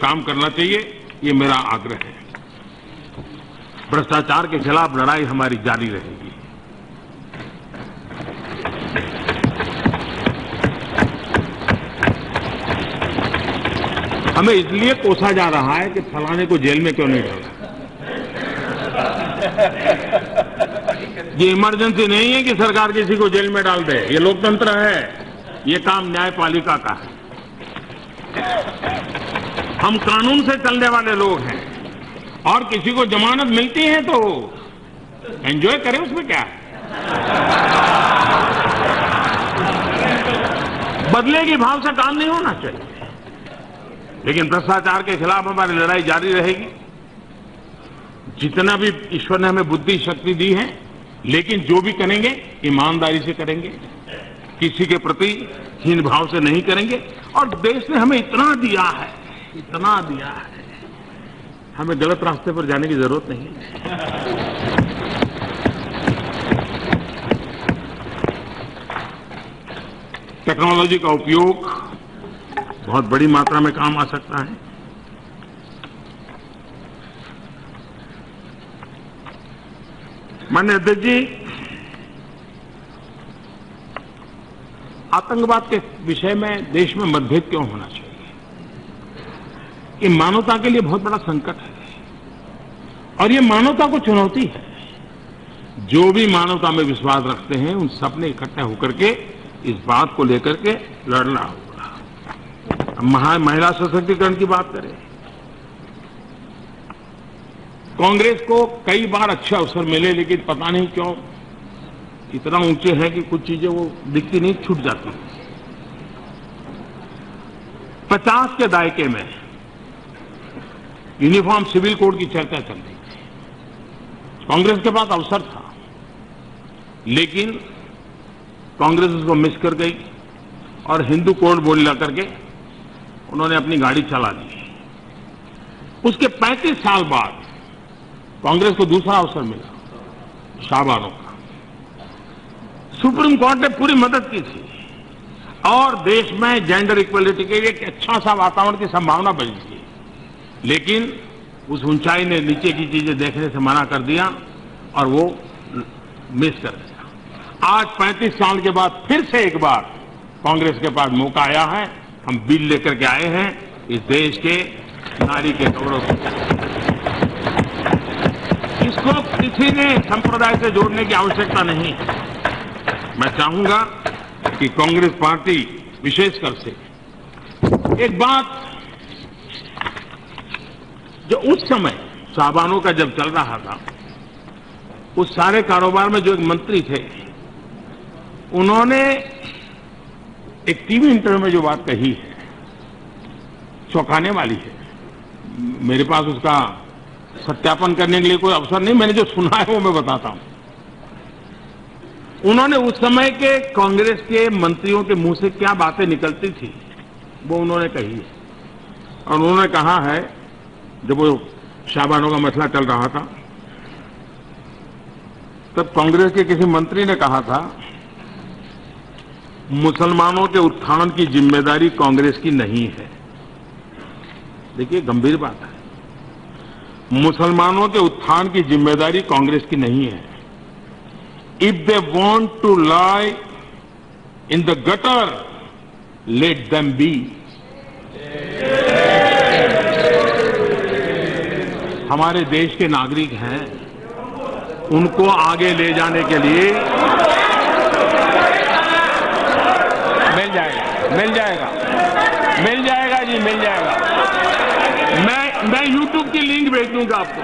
काम करना चाहिए, ये मेरा आग्रह है। भ्रष्टाचार के खिलाफ लड़ाई हमारी जारी रहेगी। हमें इसलिए कोसा जा रहा है कि फलाने को जेल में क्यों नहीं डाला। ये इमरजेंसी नहीं है कि सरकार किसी को जेल में डाल दे। ये लोकतंत्र है, ये काम न्यायपालिका का है। हम कानून से चलने वाले लोग हैं और किसी को जमानत मिलती है तो एंजॉय करें, उसमें क्या है। बदले की भाव से काम नहीं होना चाहिए। लेकिन भ्रष्टाचार के खिलाफ हमारी लड़ाई जारी रहेगी। जितना भी ईश्वर ने हमें बुद्धि शक्ति दी है, लेकिन जो भी करेंगे ईमानदारी से करेंगे, किसी के प्रति हीन भाव से नहीं करेंगे। और देश ने हमें इतना दिया है, इतना दिया है, हमें गलत रास्ते पर जाने की जरूरत नहीं है। टेक्नोलॉजी का उपयोग बहुत बड़ी मात्रा में काम आ सकता है। माननीय अध्यक्ष जी, आतंकवाद के विषय में देश में मतभेद क्यों होना चाहिए? ये मानवता के लिए बहुत बड़ा संकट है और ये मानवता को चुनौती है। जो भी मानवता में विश्वास रखते हैं उन सब ने इकट्ठा होकर के इस बात को लेकर के लड़ना होगा। महिला सशक्तिकरण की बात करें, कांग्रेस को कई बार अच्छे अवसर मिले, लेकिन पता नहीं क्यों इतना ऊंचे है कि कुछ चीजें वो दिखती नहीं, छूट जाती। 50 के दायके में यूनिफॉर्म सिविल कोड की चर्चा चल रही थी। कांग्रेस के पास अवसर था, लेकिन कांग्रेस उसको मिस कर गई और हिंदू कोड बोल ला करके उन्होंने अपनी गाड़ी चला दी। उसके 35 साल बाद कांग्रेस को दूसरा अवसर मिला, शाहबानों का। सुप्रीम कोर्ट ने पूरी मदद की थी और देश में जेंडर इक्वलिटी के लिए एक अच्छा सा वातावरण की संभावना बनी थी, लेकिन उस ऊंचाई ने नीचे की चीजें देखने से मना कर दिया और वो मिस कर दिया। आज 35 साल के बाद फिर से एक बार कांग्रेस के पास मौका आया है। हम बिल लेकर के आए हैं इस देश के नारी के गौरव। इसको किसी ने संप्रदाय से जोड़ने की आवश्यकता नहीं है। मैं चाहूंगा कि कांग्रेस पार्टी विशेषकर से एक बात, जो उस समय शाहबानों का जब चल रहा था, उस सारे कारोबार में जो एक मंत्री थे, उन्होंने एक टीवी इंटरव्यू में जो बात कही है, चौंकाने वाली है। मेरे पास उसका सत्यापन करने के लिए कोई अवसर नहीं, मैंने जो सुना है वो मैं बताता हूं। उन्होंने उस समय के कांग्रेस के मंत्रियों के मुंह से क्या बातें निकलती थी वो उन्होंने कही है। और उन्होंने कहा है, जब वो शाहबानों का मसला चल रहा था, तब कांग्रेस के किसी मंत्री ने कहा था, मुसलमानों के उत्थान की जिम्मेदारी कांग्रेस की नहीं है। देखिए, गंभीर बात है। मुसलमानों के उत्थान की जिम्मेदारी कांग्रेस की नहीं है। If they want to lie in the gutter, let them be. हमारे देश के नागरिक हैं, उनको आगे ले जाने के लिए मिल जाएगा, मिल जाएगा, मिल जाएगा जी, मिल जाएगा। मैं YouTube की लिंक भेज दूंगा आपको।